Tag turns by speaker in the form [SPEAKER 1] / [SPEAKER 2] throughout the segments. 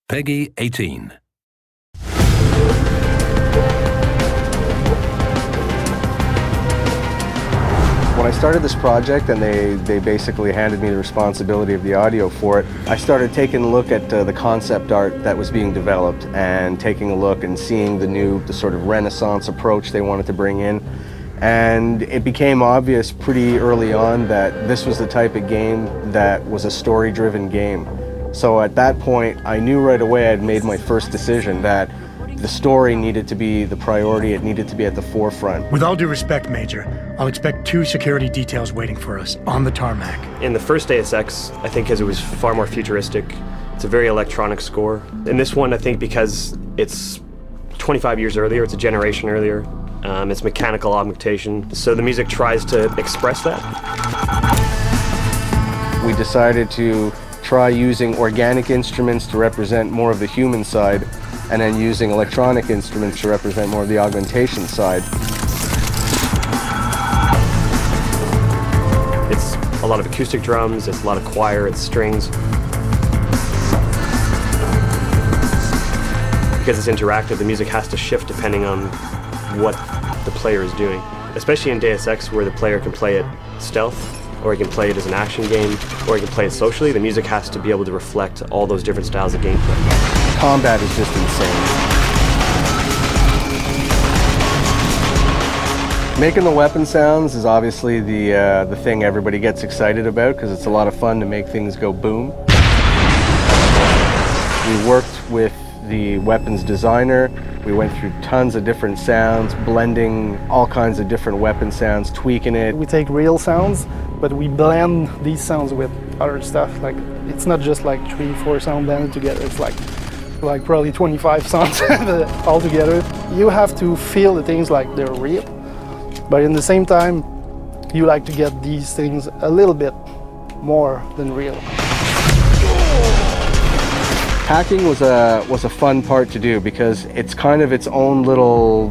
[SPEAKER 1] Peggy 18.
[SPEAKER 2] When I started this project and they basically handed me the responsibility of the audio for it, I started taking a look at the concept art that was being developed and taking a look and seeing the sort of Renaissance approach they wanted to bring in. And it became obvious pretty early on that this was the type of game that was a story-driven game. So at that point, I knew right away I'd made my first decision that the story needed to be the priority, it needed to be at the forefront.
[SPEAKER 3] With all due respect, Major, I'll expect 2 security details waiting for us on the tarmac.
[SPEAKER 4] In the first Deus Ex, I think because it was far more futuristic, it's a very electronic score. In this one, I think because it's 25 years earlier, it's a generation earlier, it's mechanical augmentation, so the music tries to express that.
[SPEAKER 2] We decided to try using organic instruments to represent more of the human side, and then using electronic instruments to represent more of the augmentation side.
[SPEAKER 4] It's a lot of acoustic drums, it's a lot of choir, it's strings. Because it's interactive, the music has to shift depending on what the player is doing. Especially in Deus Ex, where the player can play it stealth, or he can play it as an action game, or he can play it socially. The music has to be able to reflect all those different styles of gameplay.
[SPEAKER 2] Combat is just insane. Making the weapon sounds is obviously the thing everybody gets excited about, because it's a lot of fun to make things go boom. We worked with the weapons designer. We went through tons of different sounds, blending all kinds of different weapon sounds, tweaking it.
[SPEAKER 5] We take real sounds, but we blend these sounds with other stuff. Like, it's not just like 3-4 sound blended together. It's like probably 25 sounds all together. You have to feel the things like they're real, but in the same time, you like to get these things a little bit more than real.
[SPEAKER 2] Hacking was a fun part to do because it's kind of its own little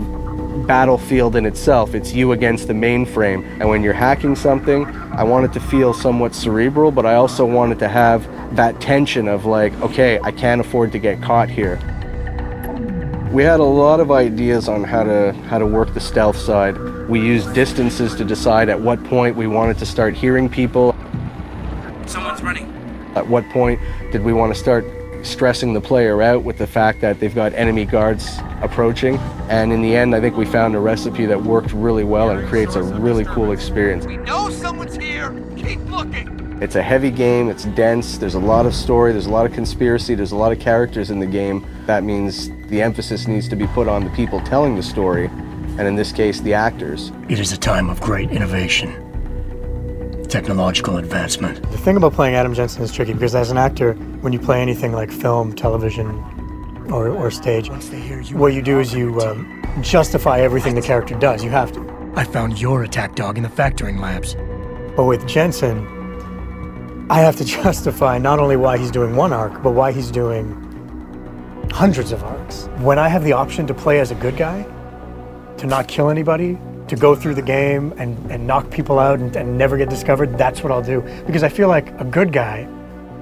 [SPEAKER 2] battlefield in itself. It's you against the mainframe, and when you're hacking something, I want it to feel somewhat cerebral, but I also wanted to have that tension of like, okay, I can't afford to get caught here. We had a lot of ideas on how to work the stealth side. We used distances to decide at what point we wanted to start hearing people.
[SPEAKER 6] Someone's running.
[SPEAKER 2] At what point did we want to start stressing the player out with the fact that they've got enemy guards approaching. And in the end, I think we found a recipe that worked really well and creates a really cool experience.
[SPEAKER 6] We know someone's here. Keep looking.
[SPEAKER 2] It's a heavy game, it's dense, there's a lot of story, there's a lot of conspiracy, there's a lot of characters in the game. That means the emphasis needs to be put on the people telling the story, and in this case, the actors.
[SPEAKER 3] It is a time of great innovation, technological advancement.
[SPEAKER 7] The thing about playing Adam Jensen is tricky because as an actor, when you play anything like film, television, or stage, what you do is you justify everything the character does. You have to.
[SPEAKER 3] I found your attack dog in the factoring labs.
[SPEAKER 7] But with Jensen, I have to justify not only why he's doing one arc, but why he's doing hundreds of arcs. When I have the option to play as a good guy, to not kill anybody, to go through the game and knock people out and never get discovered, that's what I'll do. Because I feel like a good guy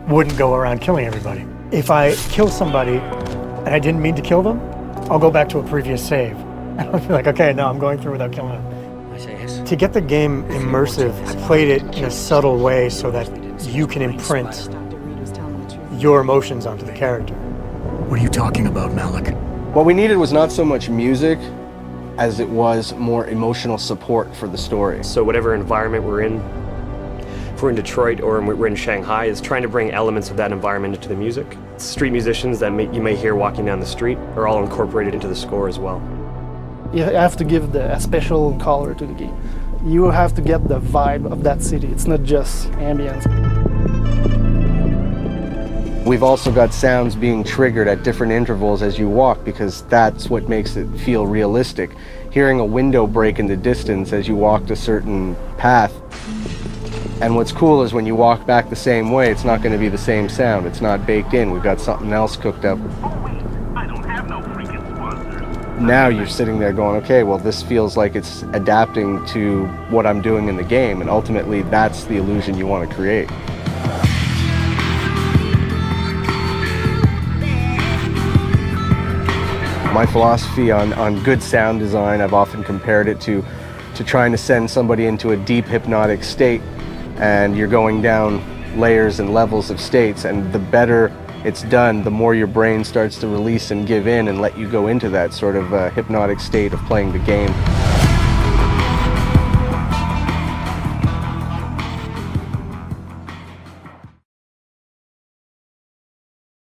[SPEAKER 7] wouldn't go around killing everybody. If I kill somebody and I didn't mean to kill them, I'll go back to a previous save. And I'll be like, okay, no, I'm going through without killing them. To get the game immersive, I played it in a subtle way so that you can imprint your emotions onto the character.
[SPEAKER 3] What are you talking about, Malik?
[SPEAKER 2] What we needed was not so much music as it was more emotional support for the story.
[SPEAKER 4] So whatever environment we're in, if we're in Detroit or we're in Shanghai, is trying to bring elements of that environment into the music. Street musicians that you may hear walking down the street are all incorporated into the score as well.
[SPEAKER 5] You have to give a special color to the game. You have to get the vibe of that city. It's not just ambience.
[SPEAKER 2] We've also got sounds being triggered at different intervals as you walk because that's what makes it feel realistic. Hearing a window break in the distance as you walked a certain path. And what's cool is when you walk back the same way, it's not going to be the same sound. It's not baked in. We've got something else cooked up.
[SPEAKER 6] I don't have no freaking sponsors.
[SPEAKER 2] Now you're sitting there going, okay, well, this feels like it's adapting to what I'm doing in the game, and ultimately that's the illusion you want to create. My philosophy on good sound design, I've often compared it to trying to send somebody into a deep hypnotic state, and you're going down layers and levels of states, and the better it's done, the more your brain starts to release and give in and let you go into that sort of hypnotic state of playing the game.